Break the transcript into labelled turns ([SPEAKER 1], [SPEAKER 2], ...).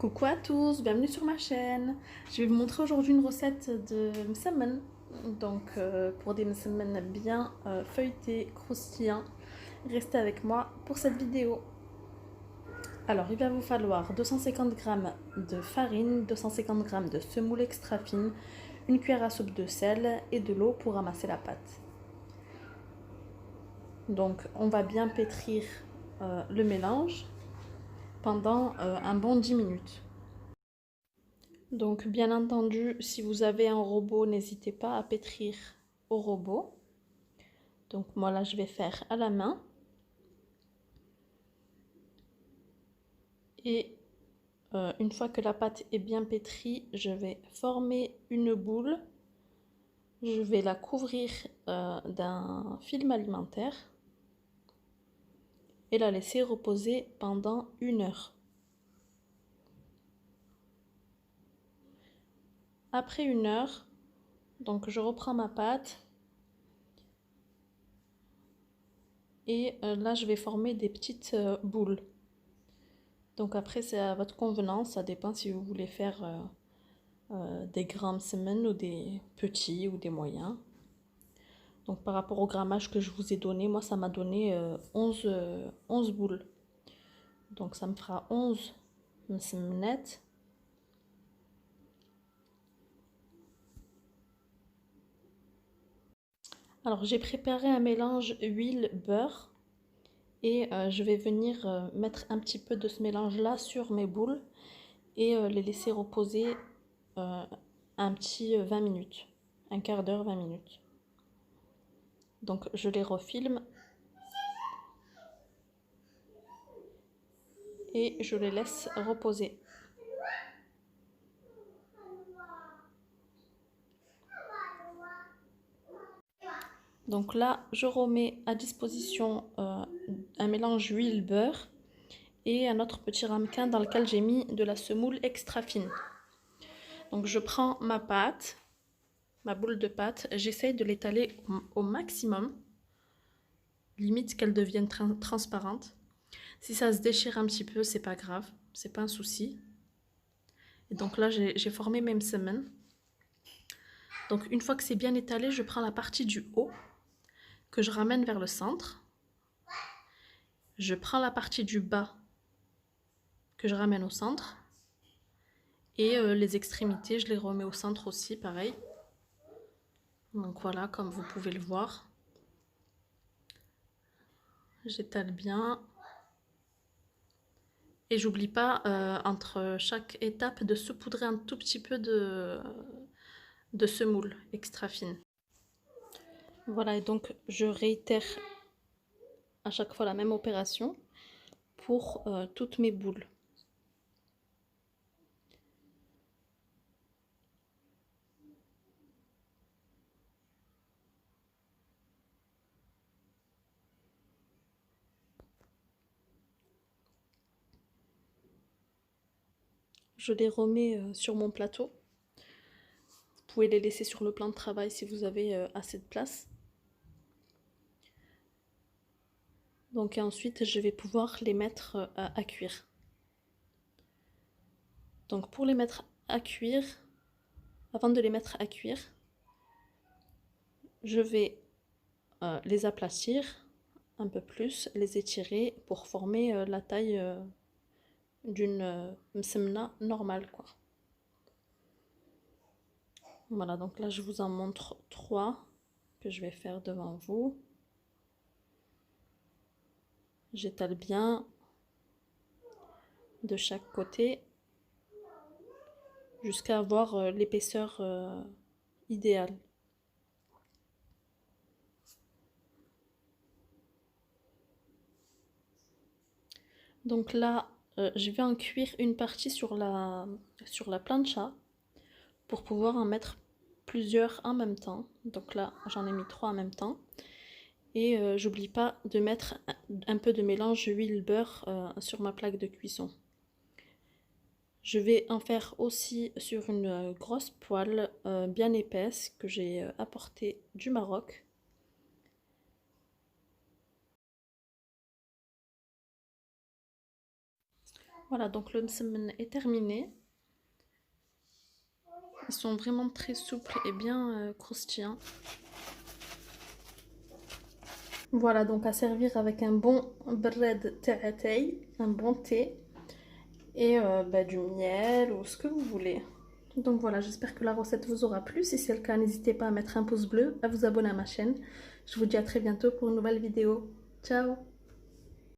[SPEAKER 1] Coucou à tous, bienvenue sur ma chaîne. Je vais vous montrer aujourd'hui une recette de msemen. Donc pour des msemen bien feuilletés, croustillants, restez avec moi pour cette vidéo. Alors il va vous falloir 250 g de farine, 250 g de semoule extra fine, une cuillère à soupe de sel et de l'eau pour ramasser la pâte. Donc on va bien pétrir le mélange pendant un bon 10 minutes. Donc bien entendu, si vous avez un robot, n'hésitez pas à pétrir au robot. Donc moi là je vais faire à la main. Et une fois que la pâte est bien pétrie, je vais former une boule. Je vais la couvrir d'un film alimentaire et la laisser reposer pendant 1 heure. Après 1 heure, donc je reprends ma pâte et là je vais former des petites boules. Donc après c'est à votre convenance, ça dépend si vous voulez faire des grands msemen ou des petits ou des moyens. Donc par rapport au grammage que je vous ai donné, moi ça m'a donné 11 boules. Donc ça me fera 11 msemenettes. Alors j'ai préparé un mélange huile-beurre et je vais venir mettre un petit peu de ce mélange là sur mes boules et les laisser reposer un petit 20 minutes, un quart d'heure, 20 minutes. Donc je les refilme et je les laisse reposer. Donc là, je remets à disposition un mélange huile-beurre et un autre petit ramequin dans lequel j'ai mis de la semoule extra fine. Donc je prends ma pâte, ma boule de pâte, j'essaye de l'étaler au maximum, limite qu'elle devienne transparente. Si ça se déchire un petit peu, c'est pas grave, c'est pas un souci. Et donc là, j'ai formé mes msemen. Donc une fois que c'est bien étalé, je prends la partie du haut que je ramène vers le centre. Je prends la partie du bas que je ramène au centre. Et les extrémités, je les remets au centre aussi, pareil. Donc voilà, comme vous pouvez le voir. J'étale bien. Et j'oublie pas, entre chaque étape, de saupoudrer un tout petit peu de semoule extra fine. Voilà, et donc je réitère à chaque fois la même opération pour toutes mes boules. Je les remets sur mon plateau. Vous pouvez les laisser sur le plan de travail si vous avez assez de place. Donc ensuite, je vais pouvoir les mettre à cuire. Donc pour les mettre à cuire, avant de les mettre à cuire, je vais les aplatir un peu plus, les étirer pour former la taille d'une msemna normale, quoi. Voilà, donc là je vous en montre 3 que je vais faire devant vous. J'étale bien de chaque côté jusqu'à avoir l'épaisseur idéale. Donc là, je vais en cuire une partie sur la plancha pour pouvoir en mettre plusieurs en même temps. Donc là, j'en ai mis 3 en même temps. Et j'oublie pas de mettre un peu de mélange huile-beurre sur ma plaque de cuisson. Je vais en faire aussi sur une grosse poêle bien épaisse que j'ai apportée du Maroc. Voilà, donc le msemen est terminé. Ils sont vraiment très souples et bien croustillants. Voilà, donc à servir avec un bon bread ta'atay, un bon thé et du miel ou ce que vous voulez. Donc voilà, j'espère que la recette vous aura plu. Si c'est le cas, n'hésitez pas à mettre un pouce bleu, à vous abonner à ma chaîne. Je vous dis à très bientôt pour une nouvelle vidéo. Ciao!